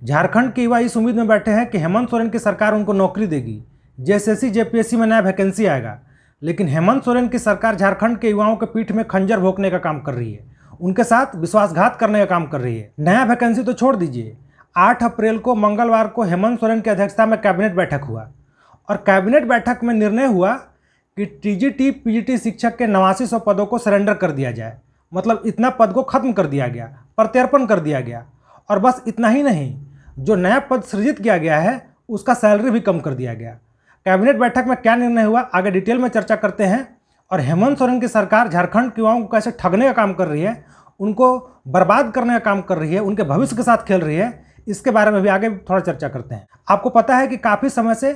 झारखंड के युवा इस उम्मीद में बैठे हैं कि हेमंत सोरेन की सरकार उनको नौकरी देगी, जेएसएससी जेपीएससी में नया वैकेंसी आएगा। लेकिन हेमंत सोरेन की सरकार झारखंड के युवाओं के पीठ में खंजर भोंकने का काम कर रही है, उनके साथ विश्वासघात करने का काम कर रही है। नया वैकेंसी तो छोड़ दीजिए, 8 अप्रैल को मंगलवार को हेमंत सोरेन की अध्यक्षता में कैबिनेट बैठक हुआ और कैबिनेट बैठक में निर्णय हुआ कि टीजीटी पीजीटी शिक्षक के 8900 पदों को सरेंडर कर दिया जाए। मतलब इतना पद को खत्म कर दिया गया, प्रत्यर्पण कर दिया गया। और बस इतना ही नहीं, जो नया पद सृजित किया गया है उसका सैलरी भी कम कर दिया गया। कैबिनेट बैठक में क्या निर्णय हुआ, आगे डिटेल में चर्चा करते हैं। और हेमंत सोरेन की सरकार झारखंड के युवाओं को कैसे ठगने का काम कर रही है, उनको बर्बाद करने का काम कर रही है, उनके भविष्य के साथ खेल रही है, इसके बारे में भी आगे थोड़ा चर्चा करते हैं। आपको पता है कि काफ़ी समय से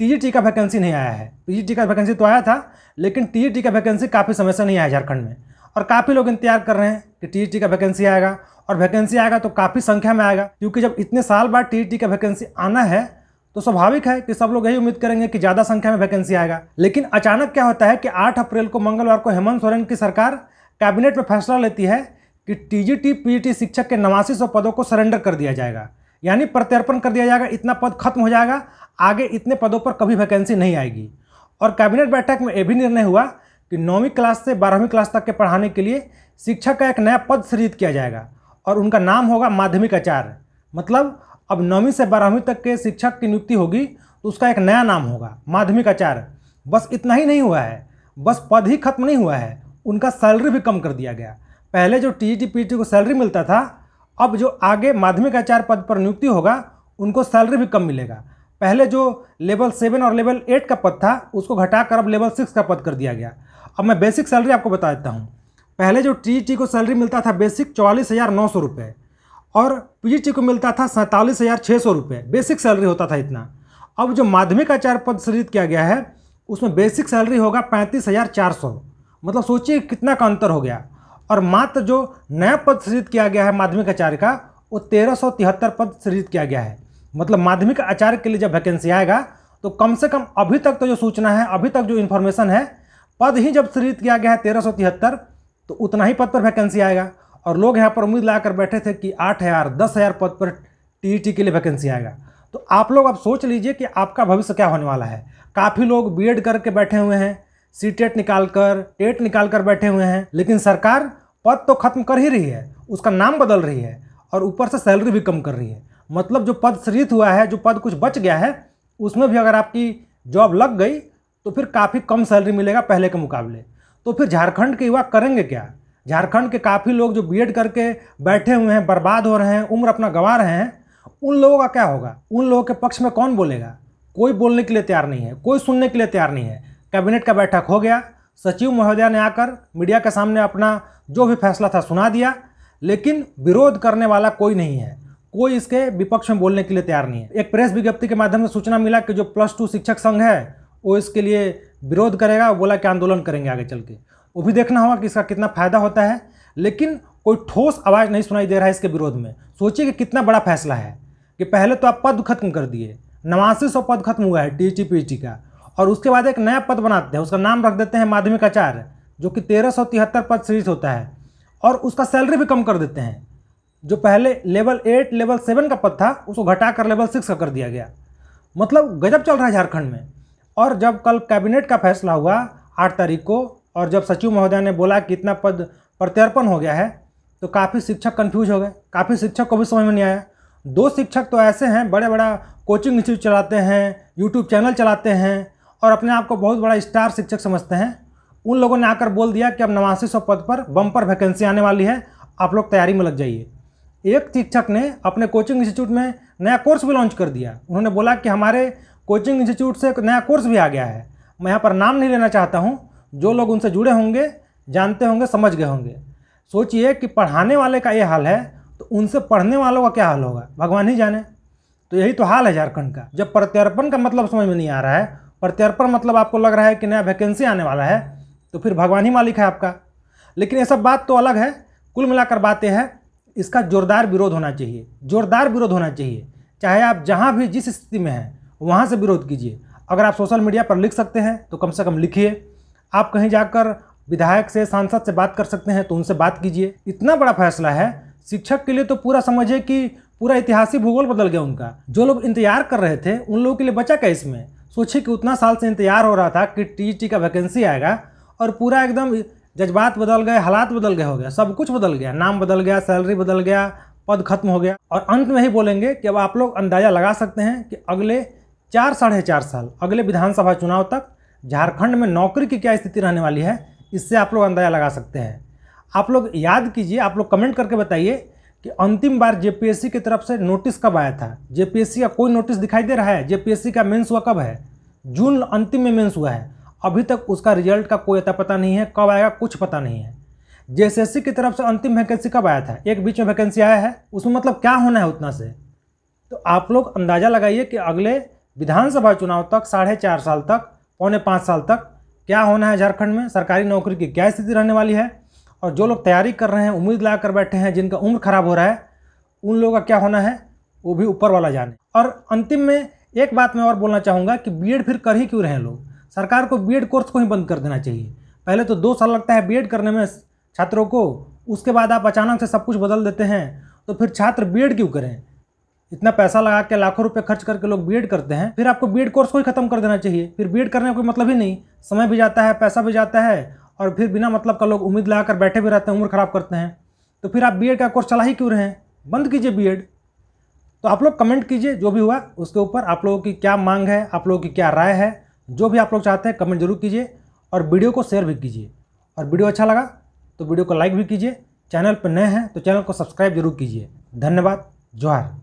टीजीटी का वैकेंसी नहीं आया है। पीजीटी का वैकेंसी तो आया था, लेकिन टीजीटी का वैकेंसी काफ़ी समय से नहीं आया झारखंड में। और काफ़ी लोग इंतजार कर रहे हैं कि टीजीटी का वैकेंसी आएगा, और वैकेंसी आएगा तो काफ़ी संख्या में आएगा, क्योंकि जब इतने साल बाद टीजीटी का वैकेंसी आना है तो स्वाभाविक है कि सब लोग यही उम्मीद करेंगे कि ज़्यादा संख्या में वैकेंसी आएगा। लेकिन अचानक क्या होता है कि 8 अप्रैल को मंगलवार को हेमंत सोरेन की सरकार कैबिनेट में फैसला लेती है कि टीजीटी पीजीटी शिक्षक के 8900 पदों को सरेंडर कर दिया जाएगा, यानी प्रत्यर्पण कर दिया जाएगा। इतना पद खत्म हो जाएगा, आगे इतने पदों पर कभी वैकेंसी नहीं आएगी। और कैबिनेट बैठक में यह भी निर्णय हुआ कि 9वीं क्लास से 12वीं क्लास तक के पढ़ाने के लिए शिक्षक का एक नया पद सृजित किया जाएगा और उनका नाम होगा माध्यमिक आचार्य। मतलब अब 9वीं से 12वीं तक के शिक्षक की नियुक्ति होगी तो उसका एक नया नाम होगा माध्यमिक आचार्य। बस इतना ही नहीं हुआ है, बस पद ही खत्म नहीं हुआ है, उनका सैलरी भी कम कर दिया गया। पहले जो टीजीटी पीजीटी को सैलरी मिलता था, अब जो आगे माध्यमिक आचार्य पद पर नियुक्ति होगा उनको सैलरी भी कम मिलेगा। पहले जो लेवल 7 और लेवल 8 का पद था उसको घटाकर अब लेवल 6 का पद कर दिया गया। अब मैं बेसिक सैलरी आपको बता देता हूँ। पहले जो टीजीटी को सैलरी मिलता था बेसिक 44,900 रुपये और पीजीटी को मिलता था 47,600 रुपये, बेसिक सैलरी होता था इतना। अब जो माध्यमिक आचार्य पद सृजित किया गया है उसमें बेसिक सैलरी होगा 35,400। मतलब सोचिए कितना का अंतर हो गया। और मात्र जो नया पद सृजित किया गया है माध्यमिक आचार्य का, वो 1373 पद सृजित किया गया है। मतलब माध्यमिक आचार्य के लिए जब वैकेंसी आएगा तो कम से कम अभी तक तो जो सूचना है, अभी तक जो इन्फॉर्मेशन है, पद ही जब सृजित किया गया है 1373, तो उतना ही पद पर वैकेंसी आएगा। और लोग यहाँ पर उम्मीद लगाकर बैठे थे कि 8,000 10,000 पद पर टीईटी के लिए वैकेंसी आएगा। तो आप लोग अब सोच लीजिए कि आपका भविष्य क्या होने वाला है। काफ़ी लोग बीएड करके बैठे हुए हैं, सीटेट निकालकर, टेट निकालकर बैठे हुए हैं, लेकिन सरकार पद तो खत्म कर ही रही है, उसका नाम बदल रही है और ऊपर से सैलरी भी कम कर रही है। मतलब जो पद सृजित हुआ है, जो पद कुछ बच गया है, उसमें भी अगर आपकी जॉब लग गई तो फिर काफ़ी कम सैलरी मिलेगा पहले के मुकाबले। तो फिर झारखंड के युवा करेंगे क्या? झारखंड के काफ़ी लोग जो बीएड करके बैठे हुए हैं, बर्बाद हो रहे हैं, उम्र अपना गंवा रहे हैं, उन लोगों का क्या होगा? उन लोगों के पक्ष में कौन बोलेगा? कोई बोलने के लिए तैयार नहीं है, कोई सुनने के लिए तैयार नहीं है। कैबिनेट का बैठक हो गया, सचिव महोदया ने आकर मीडिया के सामने अपना जो भी फैसला था सुना दिया, लेकिन विरोध करने वाला कोई नहीं है, कोई इसके विपक्ष में बोलने के लिए तैयार नहीं है। एक प्रेस विज्ञप्ति के माध्यम से सूचना मिला कि जो +2 शिक्षक संघ है वो इसके लिए विरोध करेगा, बोला कि आंदोलन करेंगे आगे चल के। वो भी देखना होगा कि इसका कितना फ़ायदा होता है, लेकिन कोई ठोस आवाज़ नहीं सुनाई दे रहा है इसके विरोध में। सोचिए कि कितना बड़ा फैसला है कि पहले तो आप पद खत्म कर दिए, 8900 पद खत्म हुआ है टीजीटी पीजीटी का, और उसके बाद एक नया पद बनाते हैं, उसका नाम रख देते हैं माध्यमिक आचार्य, जो कि 1373 पद सृजित होता है, और उसका सैलरी भी कम कर देते हैं। जो पहले लेवल 8 लेवल 7 का पद था उसको घटाकर लेवल 6 का कर दिया गया। मतलब गजब चल रहा है झारखंड में। और जब कल कैबिनेट का फैसला हुआ 8 तारीख को, और जब सचिव महोदय ने बोला कि इतना पद प्रत्यर्पण हो गया है, तो काफ़ी शिक्षक कंफ्यूज हो गए, काफ़ी शिक्षक को भी समझ में नहीं आया। 2 शिक्षक तो ऐसे हैं, बड़े बड़ा कोचिंग इंस्टीट्यूट चलाते हैं, यूट्यूब चैनल चलाते हैं और अपने आप को बहुत बड़ा स्टार शिक्षक समझते हैं। उन लोगों ने आकर बोल दिया कि अब 8900 पद पर बम्पर वैकेंसी आने वाली है, आप लोग तैयारी में लग जाइए। एक शिक्षक ने अपने कोचिंग इंस्टीट्यूट में नया कोर्स भी लॉन्च कर दिया। उन्होंने बोला कि हमारे कोचिंग इंस्टीट्यूट से एक नया कोर्स भी आ गया है। मैं यहाँ पर नाम नहीं लेना चाहता हूँ, जो लोग उनसे जुड़े होंगे, जानते होंगे, समझ गए होंगे। सोचिए कि पढ़ाने वाले का ये हाल है तो उनसे पढ़ने वालों का क्या हाल होगा, भगवान ही जाने। तो यही तो हाल है झारखंड का। जब प्रत्यर्पण का मतलब समझ में नहीं आ रहा है, प्रत्यर्पण मतलब आपको लग रहा है कि नया वैकेंसी आने वाला है, तो फिर भगवान ही मालिक है आपका। लेकिन ये सब बात तो अलग है। कुल मिलाकर बात यह है, इसका जोरदार विरोध होना चाहिए, जोरदार विरोध होना चाहिए। चाहे आप जहाँ भी जिस स्थिति में हैं वहाँ से विरोध कीजिए। अगर आप सोशल मीडिया पर लिख सकते हैं तो कम से कम लिखिए। आप कहीं जाकर विधायक से, सांसद से बात कर सकते हैं तो उनसे बात कीजिए। इतना बड़ा फैसला है शिक्षक के लिए, तो पूरा समझिए कि पूरा इतिहासी भूगोल बदल गया उनका। जो लोग इंतजार कर रहे थे उन लोगों के लिए बचा क्या इसमें? सोचिए कि उतना साल से इंतजार हो रहा था कि टीईटी का वैकेंसी आएगा और पूरा एकदम जज्बात बदल गए, हालात बदल गए, हो गया, सब कुछ बदल गया, नाम बदल गया, सैलरी बदल गया, पद खत्म हो गया। और अंत में ही बोलेंगे कि अब आप लोग अंदाज़ा लगा सकते हैं कि अगले 4 साढ़े 4 साल, अगले विधानसभा चुनाव तक झारखंड में नौकरी की क्या स्थिति रहने वाली है, इससे आप लोग अंदाज़ा लगा सकते हैं। आप लोग याद कीजिए, आप लोग कमेंट करके बताइए कि अंतिम बार जेपीएससी की तरफ से नोटिस कब आया था? जेपीएससी का कोई नोटिस दिखाई दे रहा है? जेपीएससी का मेंस हुआ कब है? जून अंतिम में मेंस हुआ है, अभी तक उसका रिजल्ट का कोई अता पता नहीं है, कब आएगा कुछ पता नहीं है। जेएसएससी की तरफ से अंतिम वैकेंसी कब आया था? एक बीच में वैकेंसी आया है, उसमें मतलब क्या होना है उतना से? तो आप लोग अंदाज़ा लगाइए कि अगले विधानसभा चुनाव तक 4.5 साल तक, पौने 5 साल तक क्या होना है झारखंड में, सरकारी नौकरी की क्या स्थिति रहने वाली है। और जो लोग तैयारी कर रहे हैं, उम्मीद लगा कर बैठे हैं, जिनका उम्र खराब हो रहा है, उन लोगों का क्या होना है वो भी ऊपर वाला जाने। और अंतिम में एक बात मैं और बोलना चाहूँगा कि बीएड फिर कर ही क्यों रहे हैं लोग? सरकार को बीएड कोर्स को ही बंद कर देना चाहिए। पहले तो 2 साल लगता है बीएड करने में छात्रों को, उसके बाद आप अचानक से सब कुछ बदल देते हैं, तो फिर छात्र बीएड क्यों करें? इतना पैसा लगा के, लाखों रुपए खर्च करके लोग बीएड करते हैं, फिर आपको बीएड कोर्स को ही खत्म कर देना चाहिए। फिर बीएड करने का कोई मतलब ही नहीं, समय भी जाता है, पैसा भी जाता है, और फिर बिना मतलब का लोग उम्मीद लगा कर बैठे भी रहते हैं, उम्र खराब करते हैं। तो फिर आप बीएड का कोर्स चला ही क्यों रहे हैं? बंद कीजिए बीएड। तो आप लोग कमेंट कीजिए जो भी हुआ उसके ऊपर, आप लोगों की क्या मांग है, आप लोगों की क्या राय है, जो भी आप लोग चाहते हैं कमेंट जरूर कीजिए और वीडियो को शेयर भी कीजिए। और वीडियो अच्छा लगा तो वीडियो को लाइक भी कीजिए। चैनल पर नए हैं तो चैनल को सब्सक्राइब जरूर कीजिए। धन्यवाद। जोहार।